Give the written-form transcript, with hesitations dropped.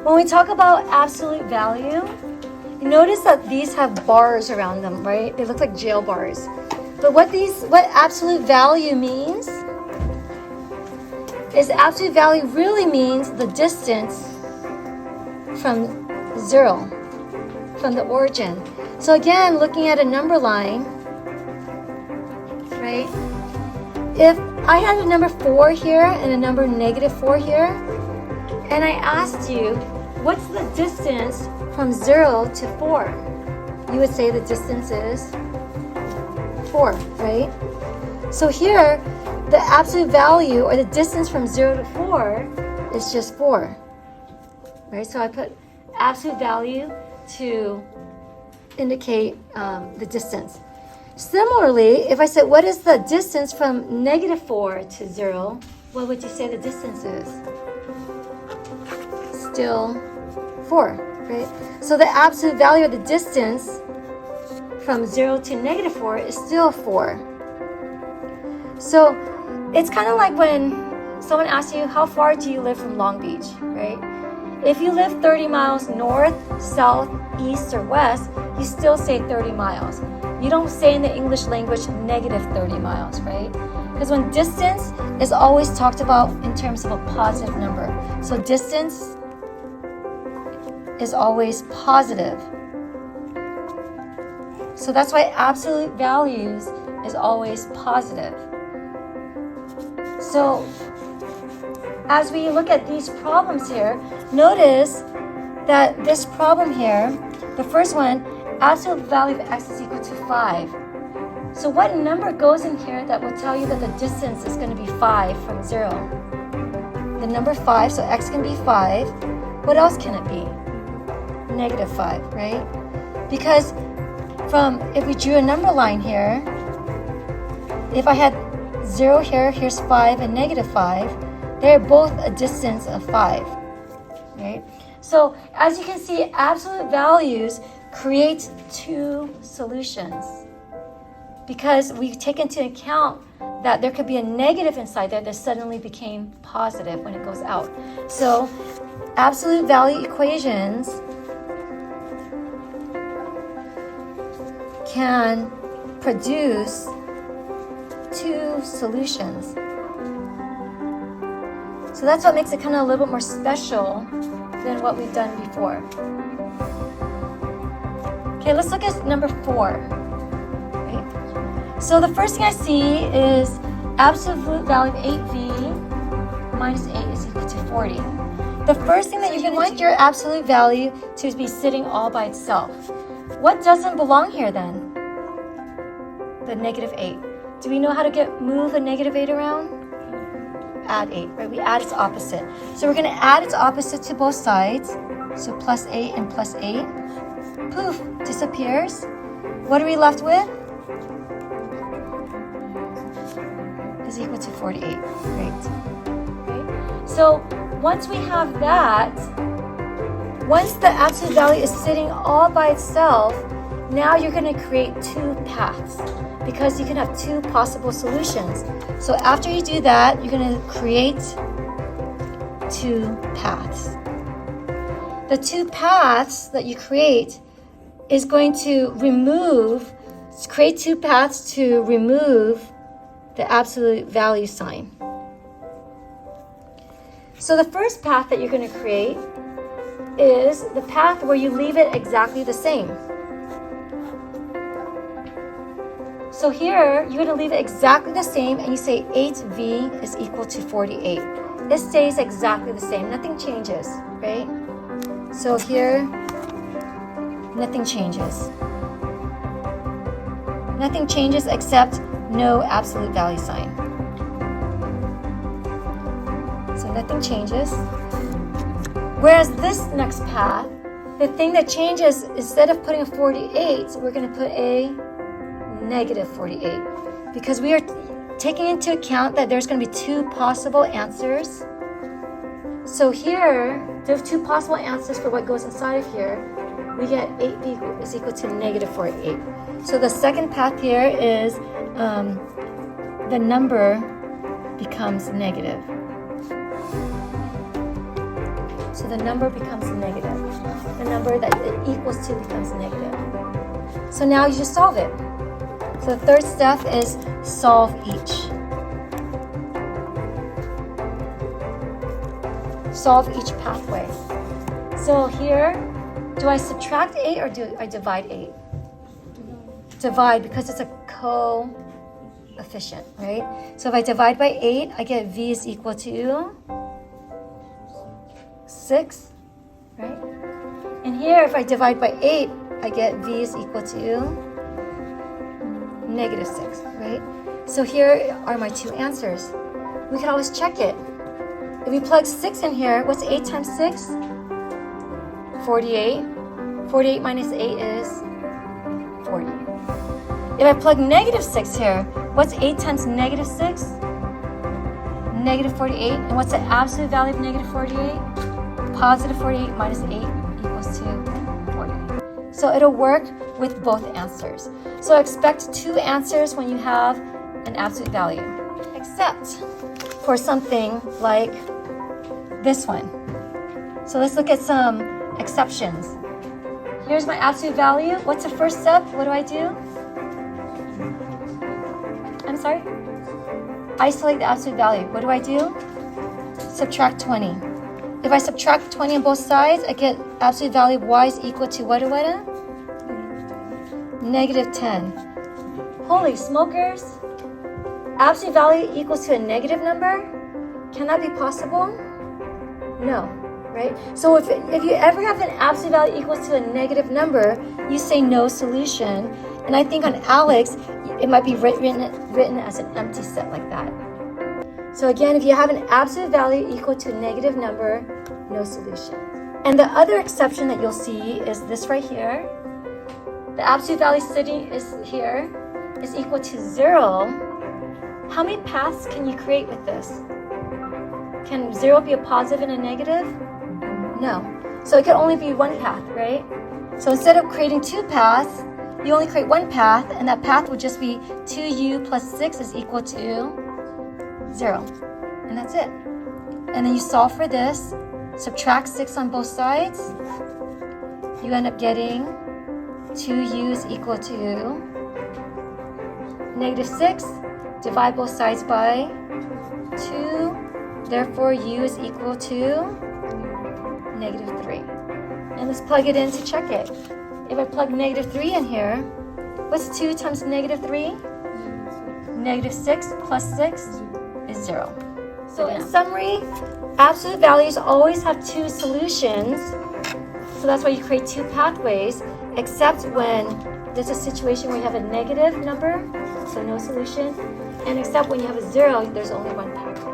When we talk about absolute value, you notice that these have bars around them, right? They look like jail bars. But what absolute value means is absolute value really means the distance from 0, from the origin. So again, looking at a number line, right? If I had a number 4 here and a number -4 here, and I asked you, what's the distance from 0 to 4? You would say the distance is 4, right? So here, the absolute value or the distance from 0 to 4 is just 4, right? So I put absolute value to indicate the distance. Similarly, if I said, what is the distance from -4 to 0? What would you say the distance is? Still 4, right? So the absolute value of the distance from 0 to -4 is still 4. So it's kind of like when someone asks you, how far do you live from Long Beach, right? If you live 30 miles north, south, east, or west, you still say 30 miles. You don't say in the English language -30 miles, right? Because when distance is always talked about in terms of a positive number. So distance is always positive. So that's why absolute values is always positive. So as we look at these problems here, notice that this problem here, the first one, absolute value of x is equal to 5. So what number goes in here that will tell you that the distance is going to be 5 from 0? The number 5, so x can be 5. What else can it be? -5, right? Because if we drew a number line here, if I had 0 here, here's 5 and -5, they're both a distance of 5, right? So as you can see, absolute values create two solutions because we take into account that there could be a negative inside there that suddenly became positive when it goes out. So absolute value equations can produce two solutions. So that's what makes it kind of a little bit more special than what we've done before. Okay, let's look at number 4. Right? So the first thing I see is absolute value of 8v minus 8 is equal to 40. The first thing that you want your absolute value to be sitting all by itself. What doesn't belong here then? The -8. Do we know how to move a -8 around? Add 8, right? We add its opposite. So we're going to add its opposite to both sides. So +8 and +8. Poof, disappears. What are we left with? Is equal to 48, right? Okay. So once we have that, once the absolute value is sitting all by itself, now you're going to create two paths because you can have two possible solutions. So after you do that, you're going to create two paths. The two paths that you create is going to create two paths to remove the absolute value sign. So the first path that you're going to create is the path where you leave it exactly the same. So here, you're going to leave it exactly the same and you say 8v is equal to 48. It stays exactly the same. Nothing changes, right? So here, nothing changes. Nothing changes except no absolute value sign. So nothing changes. Whereas this next path, the thing that changes, instead of putting a 48, we're going to put a -48 because we are taking into account that there's going to be two possible answers. So here, there's two possible answers for what goes inside of here. We get 8v is equal to -48. So the second path here is the number becomes negative. So So the number becomes negative. The number that it equals to becomes negative. So now you just solve it. So the third step is solve each. Solve each pathway. So here, do I subtract 8 or do I divide 8? Divide, because it's a coefficient, right? So if I divide by 8, I get v is equal to 6, right? And here, if I divide by 8, I get v is equal to negative 6, right? So here are my two answers. We can always check it. If we plug 6 in here, what's 8 times 6? 48. 48 minus 8 is 40. If I plug negative 6 here, what's 8 times negative 6? Negative 48. And what's the absolute value of negative 48? Positive 48 minus 8 equals to 40. So it'll work with both answers. So expect two answers when you have an absolute value, except for something like this one. So let's look at some exceptions. Here's my absolute value. What's the first step? What do I do? I'm sorry? Isolate the absolute value. What do I do? Subtract 20. If I subtract 20 on both sides, I get absolute value of y is equal to what? Negative 10. Holy smokers! Absolute value equals to a negative number? Can that be possible? No, right? So if you ever have an absolute value equals to a negative number, you say no solution. And I think on ALEKS, it might be written as an empty set like that. So again, if you have an absolute value equal to a negative number, no solution. And the other exception that you'll see is this right here. The absolute value sitting is here is equal to 0. How many paths can you create with this? Can 0 be a positive and a negative? No. So it can only be one path, right? So instead of creating two paths, you only create one path, and that path would just be 2u plus 6 is equal to 0. And that's it. And then you solve for this, subtract 6 on both sides, you end up getting 2u is equal to negative 6, divide both sides by 2, therefore u is equal to negative 3. And let's plug it in to check it. If I plug negative 3 in here, what's 2 times negative 3? Negative 6 plus 6 is 0. So in summary, absolute values always have two solutions. So that's why you create two pathways, except when there's a situation where you have a negative number, so no solution, and except when you have a 0, there's only one pathway.